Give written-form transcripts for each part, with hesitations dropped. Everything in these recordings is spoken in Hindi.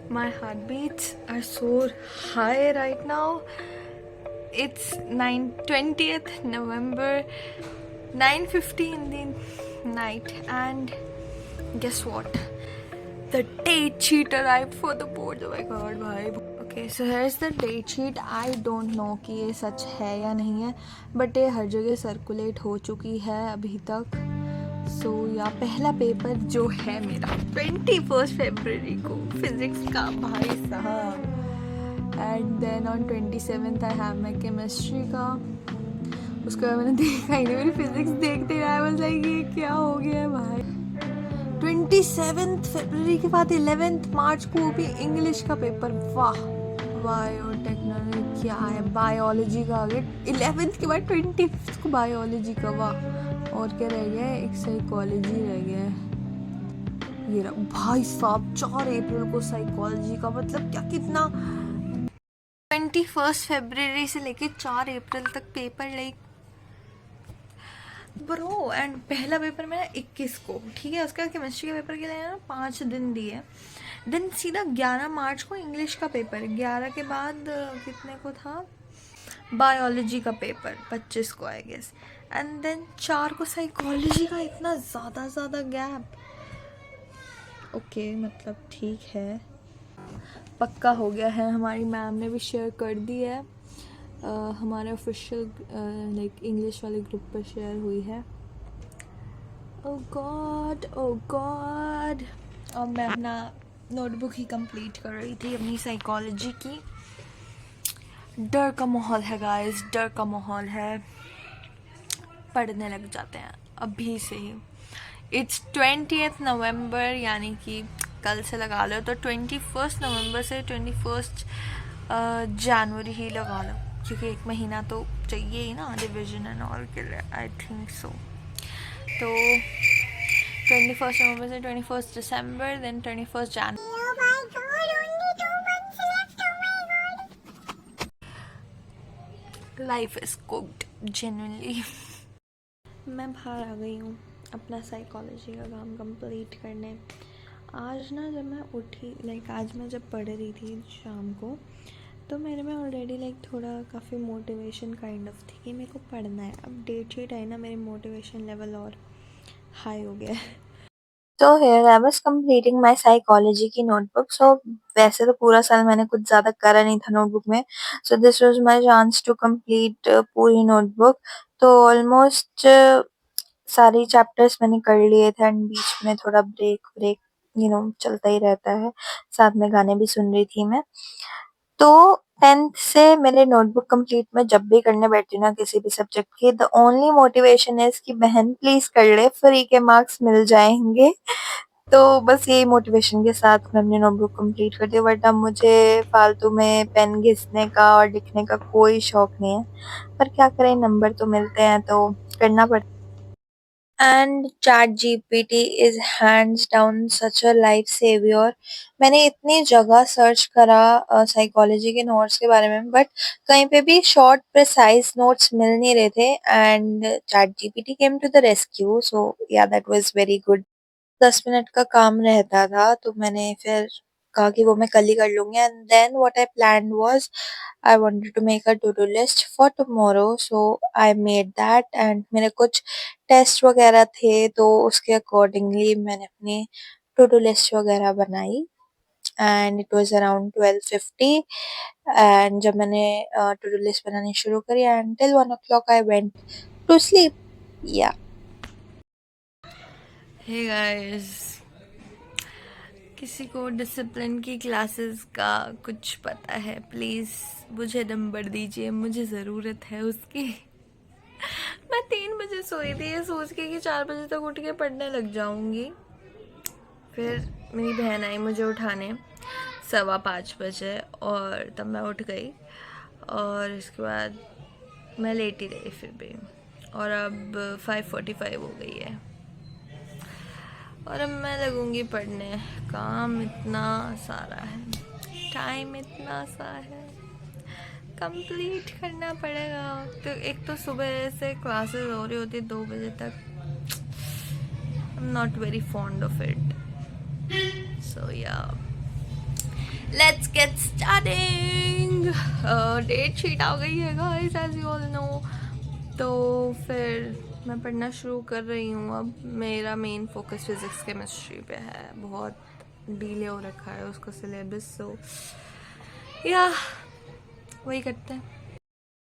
My heartbeats are so high right now. It's 20th November, 9:50 in the night, and guess what? The date sheet arrived for the board. Oh my god, bhai. Okay, so here's the date sheet. I don't know कि ये सच है या नहीं है, बट ये हर जगह सर्कुलेट हो चुकी है अभी तक. सो या पहला पेपर जो है मेरा 21 फरवरी को फिजिक्स का, भाई साहब. And then on 27th I have my chemistry का. उसके बाद मैंने देखा ही नहीं, मेरी फिजिक्स देखते आई वाज लाइक ये क्या हो गया है भाई. 27th फरवरी के बाद 11th मार्च को भी इंग्लिश का पेपर. वाह, बायोटेक्नोलॉजी क्या है, बायोलॉजी का आ गया 11th के बाद 20th को बायोलॉजी का. वाह. और क्या रह गया है, एक साइकोलॉजी रह गया है. ये रहा भाई साहब 4 अप्रैल को साइकोलॉजी का. मतलब क्या, कितना 21 फरवरी से लेके 4 अप्रैल तक पेपर, लाइक ब्रो. एंड पहला पेपर मेरा 21 को, ठीक है. उसके बाद केमिस्ट्री के पेपर के लिए ना 5 दिन दिए. देन सीधा 11 मार्च को इंग्लिश का पेपर. 11 के बाद कितने को था बायोलॉजी का पेपर, 25 को आई गेस. एंड देन 4 को साइकोलॉजी का. इतना ज़्यादा गैप. ओके, मतलब ठीक है, पक्का हो गया है. हमारी मैम ने भी शेयर कर दी है, हमारे ऑफिशियल लाइक इंग्लिश वाले ग्रुप पर शेयर हुई है. ओ गॉड, ओ गॉड. और मैं अपना नोटबुक ही कंप्लीट कर रही थी अपनी साइकोलॉजी की. डर का माहौल है गाइस, डर का माहौल है. पढ़ने लग जाते हैं अभी से ही. इट्स 20th नवंबर, यानी कि कल से लगा लो, तो 21 नवंबर से 21 जनवरी ही लगा लो, क्योंकि 1 महीना तो चाहिए ही ना रिविजन एंड ऑल के लिए. I think so. तो 21 नवंबर से 21 दिसंबर, देन 21 जनवरी. Life is cooked genuinely. मैं बाहर आ गई हूँ अपना साइकोलॉजी का काम कंप्लीट करने. आज ना जब मैं उठी, लाइक आज मैं जब पढ़ रही थी शाम को, तो मेरे में ऑलरेडी लाइक थोड़ा काफ़ी मोटिवेशन काइंड ऑफ थी कि मेरे को पढ़ना है. अब डेट शीट आई ना, मेरे मोटिवेशन लेवल और हाई हो गया है. तो here I was completing my psychology की नोटबुक. सो वैसे तो पूरा साल मैंने कुछ ज़्यादा करा नहीं था नोटबुक में. So this was my chance to complete पूरी नोटबुक. तो ऑलमोस्ट सारे चैप्टर्स मैंने कर लिए थे, एंड बीच में थोड़ा ब्रेक ब्रेक चलता ही रहता है. साथ में गाने भी सुन रही थी मैं. तो 10th से मेरे नोटबुक कंप्लीट में जब भी करने बैठती हूँ ना किसी भी सब्जेक्ट की, द ओनली मोटिवेशन इज कि बहन प्लीज कर ले, फ्री के मार्क्स मिल जाएंगे. तो बस यही मोटिवेशन के साथ मैं अपनी नोटबुक कंप्लीट करती हूँ. बट अब मुझे फालतू में पेन घिसने का और लिखने का कोई शौक नहीं है. पर क्या करें, नंबर तो मिलते हैं तो करना पड़ता है. And chat GPT is hands down such a life saver. मैंने इतनी जगह सर्च करा साइकोलॉजी के नोट्स के बारे में, बट कहीं पे भी शॉर्ट प्रिसाइज नोट्स मिल नहीं रहे थे. And chat GPT came to the rescue. So yeah that was very good. 10 minute का काम रहता था, तो मैंने फिर कहा कि वो मैं कल ही कर लूंगी. And then what I planned was I wanted to make a to do list for tomorrow. So I made that. And मेरे कुछ टेस्ट वगैरह थे, तो उसके अकॉर्डिंगली मैंने अपनी टू डू लिस्ट वगैरह बनाई. And it was around 12:50. And जब मैंने टू डू लिस्ट बनानी शुरू करी, and till 1 o'clock I went to sleep. Yeah hey guys, किसी को डिसिप्लिन की क्लासेस का कुछ पता है, प्लीज़ मुझे नंबर दीजिए, मुझे ज़रूरत है उसकी. मैं 3 बजे सोई थी ये सोच के कि 4 बजे तक उठ के पढ़ने लग जाऊंगी. फिर मेरी बहन आई मुझे उठाने 5:15 बजे, और तब मैं उठ गई. और इसके बाद मैं लेटी रही फिर भी. और अब 5:45 हो गई है, और अब मैं लगूंगी पढ़ने. काम इतना सारा है, टाइम इतना सा है, कंप्लीट करना पड़ेगा. तो एक तो सुबह से क्लासेस हो रही होती 2 बजे तक. I am not very fond of it. So yeah let's get starting. Date sheet आ गई है guys, as you all know. तो फिर मैं पढ़ना शुरू कर रही हूँ। अब मेरा मेन फोकस फिज़िक्स केमिस्ट्री पे है। बहुत डीले हो रखा है उसका सिलेबस, सो या वही करते हैं।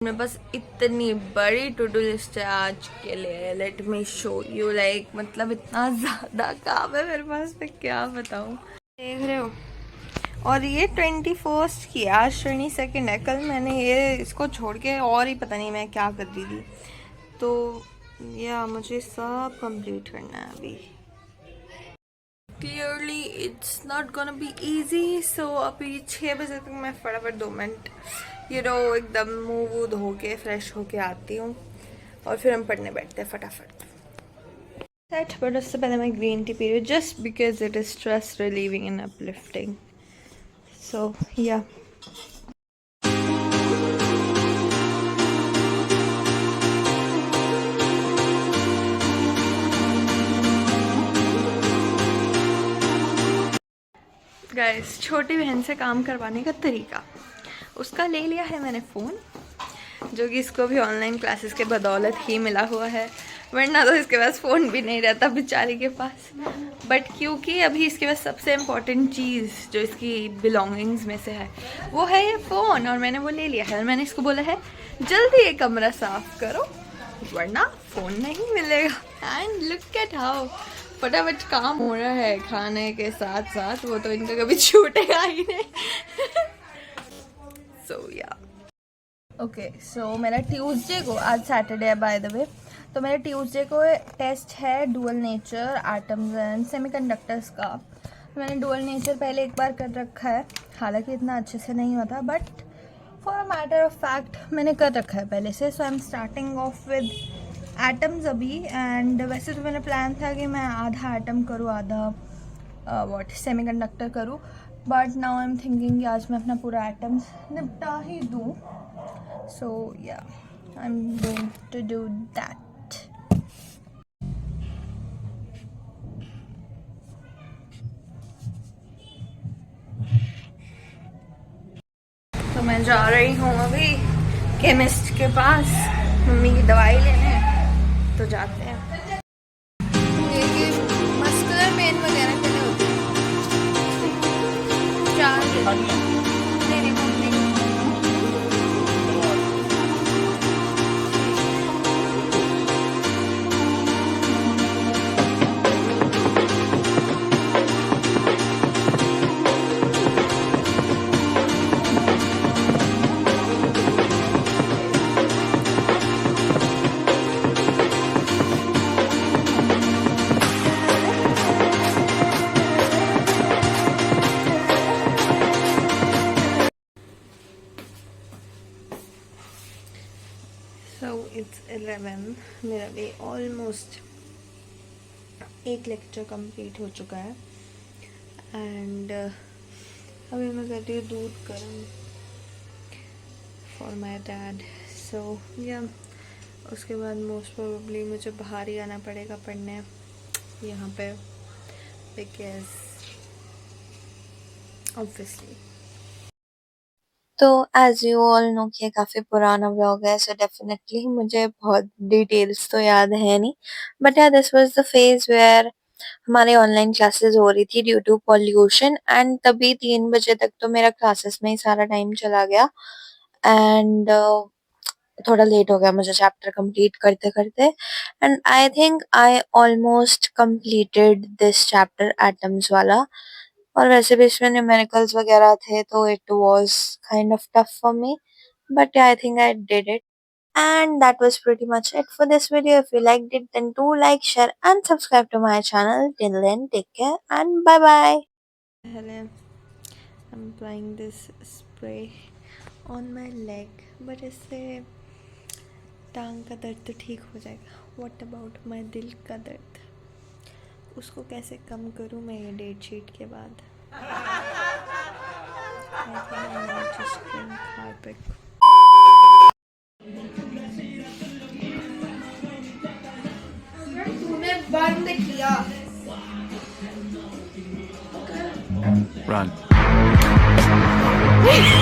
मेरे पास इतनी बड़ी टू डू लिस्ट है आज के लिए। Let me show you, like मतलब इतना ज़्यादा काम है मेरे पास, मैं क्या बताऊँ। देख रहे हो, और ये 21st की, आज 22nd है। कल मैंने ये इसको छोड़ के और ही पता नहीं मैं क्या कर रही थी। तो या मुझे सब कंप्लीट करना है अभी। Clearly it's not gonna be easy. So अभी 6 बजे तक मैं फटाफट 2 मिनट एकदम मुँह वूह धो के फ्रेश होके आती हूँ और फिर हम पढ़ने बैठते हैं फटाफट। सेट, बट उससे पहले मैं ग्रीन टी पी रही हूँ just because it is stress relieving and uplifting. So yeah. Guys, छोटी बहन से काम करवाने का तरीका, उसका ले लिया है मैंने फ़ोन, जो कि इसको भी ऑनलाइन क्लासेस के बदौलत ही मिला हुआ है, वरना तो इसके पास फ़ोन भी नहीं रहता बेचारी के पास। बट क्योंकि अभी इसके पास सबसे इम्पॉर्टेंट चीज़ जो इसकी बिलोंगिंग्स में से है वो है ये फ़ोन, और मैंने वो ले लिया है। और मैंने इसको बोला है जल्दी ये कमरा साफ़ करो वरना फ़ोन नहीं मिलेगा। एंड लुक एट हाउ फटाफट काम हो रहा है खाने के साथ साथ। वो तो इनका कभी छूटेगा ही नहीं। सो या ओके, सो मेरा ट्यूसडे को, आज सैटरडे है बाय द वे, तो मेरा ट्यूसडे को टेस्ट है dual nature atoms and semiconductors का। मैंने डुअल नेचर पहले एक बार कर रखा है, हालांकि इतना अच्छे से नहीं होता, but for a matter of fact मैंने कर रखा है पहले से। So I am starting off with atoms अभी। एंड वैसे तो मेरा प्लान था कि मैं आधा एटम करूँ, आधा सेमीकंडक्टर करूँ, but now I am thinking कि आज मैं अपना पूरा एटम्स निपटा ही दूँ। So yeah, I'm going to do that. तो मैं जा रही हूँ अभी केमिस्ट के पास मम्मी की दवाई लेने, तो जाते हैं। ये मस्कुलर पेन वगैरह के लिए होते हैं। 4 नहीं नहीं। So it's 11, मेरा भी ऑलमोस्ट एक लेक्चर कंप्लीट हो चुका है। एंड अभी मैं कर रही हूँ दूध गर्म फॉर माई डैड। सो या उसके बाद मोस्ट प्रोबेबली मुझे बाहर ही आना पड़ेगा पढ़ने यहाँ पे, बिकॉज ऑब्वियसली। तो एज यू ऑल नो कि ये काफ़ी पुराना व्लॉग है, सो डेफिनेटली मुझे बहुत डिटेल्स तो याद है नहीं, but yeah this was the phase where हमारे ऑनलाइन क्लासेस हो रही थी ड्यू टू पॉल्यूशन। एंड तभी 3 बजे तक तो मेरा क्लासेस में ही सारा टाइम चला गया। एंड थोड़ा लेट हो गया मुझे चैप्टर कंप्लीट करते करते। And I think I almost completed this chapter atoms वाला। और वैसे भी इसमें न्यूमेरिकल्स वगैरह थे, तो it was kind of tough for me, but yeah, I think I did it. And that was pretty much it for this video. If you liked it, then do like, share and subscribe to my channel. Till then, take care and bye bye. Hello, I'm applying this spray on my leg, but इससे टांग का दर्द तो ठीक हो जाएगा। What about my दिल का दर्द, उसको कैसे कम करूँ मैं ये डेट शीट के बाद। I think I might just drink Harpic. तूने बंद किया। Run. है।